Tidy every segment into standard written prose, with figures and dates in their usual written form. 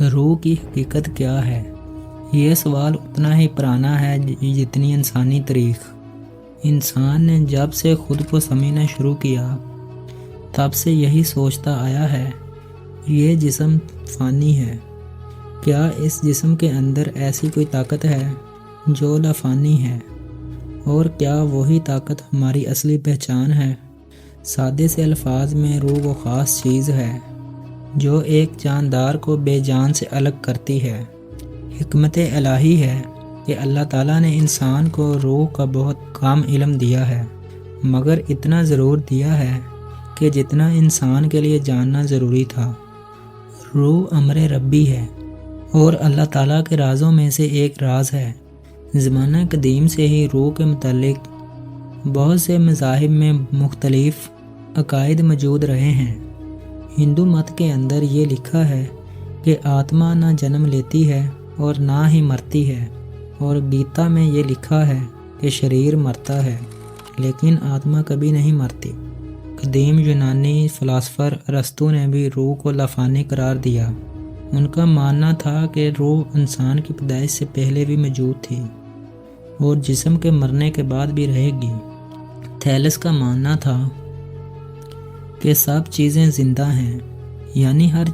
روح کی حقیقت کیا ہے؟ یہ سوال اتنا ہی پرانا ہے جتنی انسانی تاریخ۔ انسان نے جب سے خود کو سمجھنا شروع کیا تب سے یہی سوچتا آیا ہے، یہ جسم فانی ہے، کیا اس جسم کے اندر ایسی کوئی طاقت ہے جو لافانی ہے؟ اور کیا وہی طاقت ہماری اصلی پہچان ہے؟ سادے سے الفاظ میں روح وہ خاص چیز ہے جو ایک جاندار کو بے جان سے الگ کرتی ہے۔ حکمت الہی ہے کہ اللہ تعالیٰ نے انسان کو روح کا بہت کم علم دیا ہے، مگر اتنا ضرور دیا ہے کہ جتنا انسان کے لیے جاننا ضروری تھا۔ روح امر ربی ہے اور اللہ تعالیٰ کے رازوں میں سے ایک راز ہے۔ زمانہ قدیم سے ہی روح کے متعلق بہت سے مذاہب میں مختلف عقائد موجود رہے ہیں۔ ہندو مت کے اندر یہ لکھا ہے کہ آتما نہ جنم لیتی ہے اور نہ ہی مرتی ہے، اور گیتا میں یہ لکھا ہے کہ شریر مرتا ہے لیکن آتما کبھی نہیں مرتی۔ قدیم یونانی فلاسفر ارسطو نے بھی روح کو لافانی قرار دیا۔ ان کا ماننا تھا کہ روح انسان کی پیدائش سے پہلے بھی موجود تھی اور جسم کے مرنے کے بعد بھی رہے گی۔ تھیلس کا ماننا تھا کہ سب چیزیں زندہ ہیں، یعنی ہر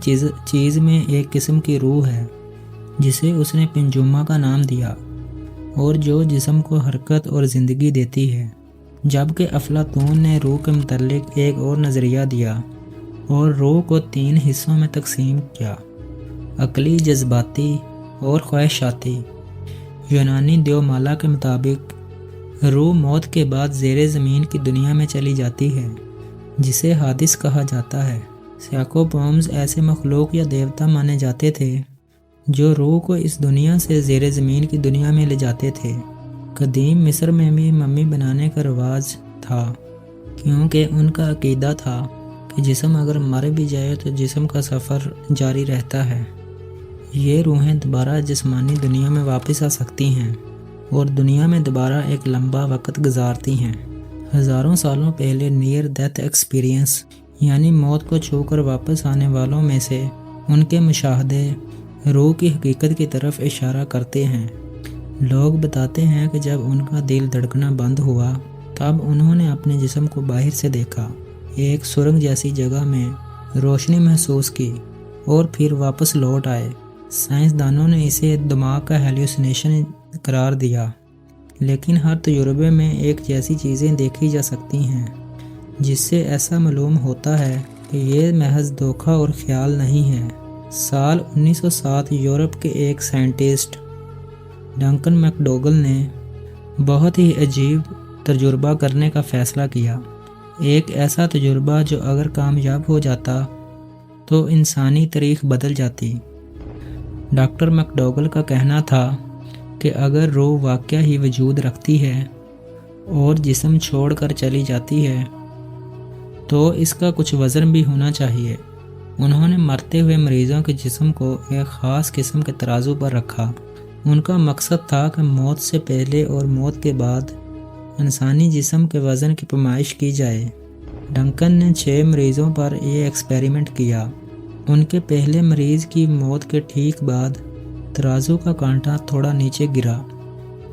چیز میں ایک قسم کی روح ہے جسے اس نے پنجوما کا نام دیا، اور جو جسم کو حرکت اور زندگی دیتی ہے۔ جبکہ افلاطون نے روح کے متعلق ایک اور نظریہ دیا اور روح کو 3 حصوں میں تقسیم کیا: عقلی، جذباتی اور خواہشاتی۔ یونانی دیومالا کے مطابق روح موت کے بعد زیر زمین کی دنیا میں چلی جاتی ہے، جسے حادث کہا جاتا ہے۔ سائیکوپومز ایسے مخلوق یا دیوتا مانے جاتے تھے جو روح کو اس دنیا سے زیر زمین کی دنیا میں لے جاتے تھے۔ قدیم مصر میں بھی ممی بنانے کا رواج تھا، کیونکہ ان کا عقیدہ تھا کہ جسم اگر مر بھی جائے تو جسم کا سفر جاری رہتا ہے۔ یہ روحیں دوبارہ جسمانی دنیا میں واپس آ سکتی ہیں اور دنیا میں دوبارہ ایک لمبا وقت گزارتی ہیں۔ ہزاروں سالوں پہلے نیئر ڈیتھ ایکسپیرینس، یعنی موت کو چھو کر واپس آنے والوں میں سے ان کے مشاہدے روح کی حقیقت کی طرف اشارہ کرتے ہیں۔ لوگ بتاتے ہیں کہ جب ان کا دل دھڑکنا بند ہوا تب انہوں نے اپنے جسم کو باہر سے دیکھا، ایک سرنگ جیسی جگہ میں روشنی محسوس کی اور پھر واپس لوٹ آئے۔ سائنسدانوں نے اسے دماغ کا ہیلوسینیشن قرار دیا، لیکن ہر تجربے میں ایک جیسی چیزیں دیکھی جا سکتی ہیں، جس سے ایسا معلوم ہوتا ہے کہ یہ محض دھوکہ اور خیال نہیں ہے۔ سال 1907 یورپ کے ایک سائنٹسٹ ڈنکن میک ڈوگل نے بہت ہی عجیب تجربہ کرنے کا فیصلہ کیا، ایک ایسا تجربہ جو اگر کامیاب ہو جاتا تو انسانی تاریخ بدل جاتی۔ ڈاکٹر میک ڈوگل کا کہنا تھا کہ اگر روح واقعہ ہی وجود رکھتی ہے اور جسم چھوڑ کر چلی جاتی ہے تو اس کا کچھ وزن بھی ہونا چاہیے۔ انہوں نے مرتے ہوئے مریضوں کے جسم کو ایک خاص قسم کے ترازو پر رکھا۔ ان کا مقصد تھا کہ موت سے پہلے اور موت کے بعد انسانی جسم کے وزن کی پیمائش کی جائے۔ ڈنکن نے 6 مریضوں پر یہ ایکسپیریمنٹ کیا۔ ان کے پہلے مریض کی موت کے ٹھیک بعد ترازو کا کانٹا تھوڑا نیچے گرا،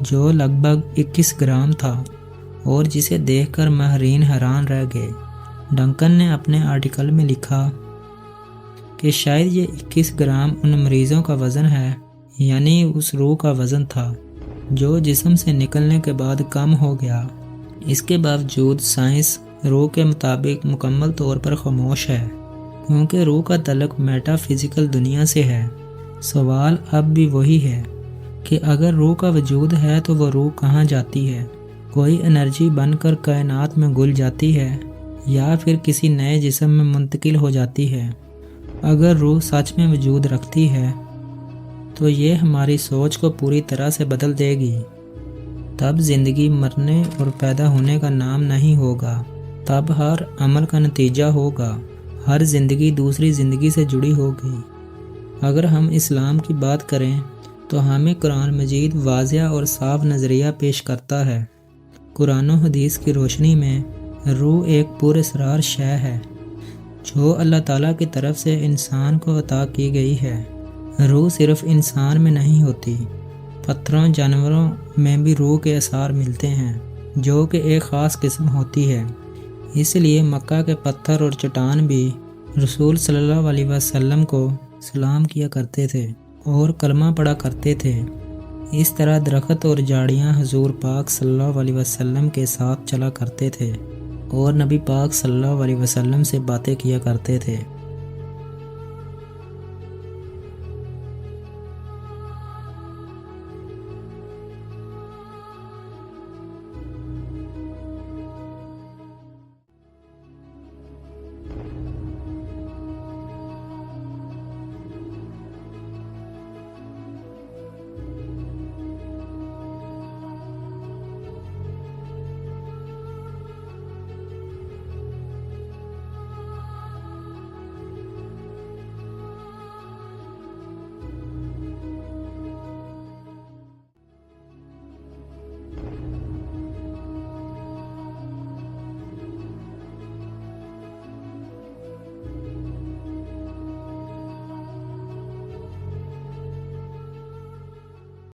جو لگ بھگ 21 گرام تھا، اور جسے دیکھ کر ماہرین حیران رہ گئے۔ ڈنکن نے اپنے آرٹیکل میں لکھا کہ شاید یہ 21 گرام ان مریضوں کا وزن ہے، یعنی اس روح کا وزن تھا جو جسم سے نکلنے کے بعد کم ہو گیا۔ اس کے باوجود سائنس روح کے مطابق مکمل طور پر خاموش ہے، کیونکہ روح کا تعلق میٹا فزیکل دنیا سے ہے۔ سوال اب بھی وہی ہے کہ اگر روح کا وجود ہے تو وہ روح کہاں جاتی ہے؟ کوئی انرجی بن کر کائنات میں گل جاتی ہے یا پھر کسی نئے جسم میں منتقل ہو جاتی ہے؟ اگر روح سچ میں وجود رکھتی ہے تو یہ ہماری سوچ کو پوری طرح سے بدل دے گی۔ تب زندگی مرنے اور پیدا ہونے کا نام نہیں ہوگا، تب ہر عمل کا نتیجہ ہوگا، ہر زندگی دوسری زندگی سے جڑی ہوگی۔ اگر ہم اسلام کی بات کریں تو ہمیں قرآن مجید واضح اور صاف نظریہ پیش کرتا ہے۔ قرآن و حدیث کی روشنی میں روح ایک پراسرار شے ہے جو اللہ تعالیٰ کی طرف سے انسان کو عطا کی گئی ہے۔ روح صرف انسان میں نہیں ہوتی، پتھروں جانوروں میں بھی روح کے اثار ملتے ہیں جو کہ ایک خاص قسم ہوتی ہے۔ اس لیے مکہ کے پتھر اور چٹان بھی رسول صلی اللہ علیہ وسلم کو سلام کیا کرتے تھے اور کلمہ پڑھا کرتے تھے۔ اس طرح درخت اور جھاڑیاں حضور پاک صلی اللہ علیہ وسلم کے ساتھ چلا کرتے تھے اور نبی پاک صلی اللہ علیہ وسلم سے باتیں کیا کرتے تھے۔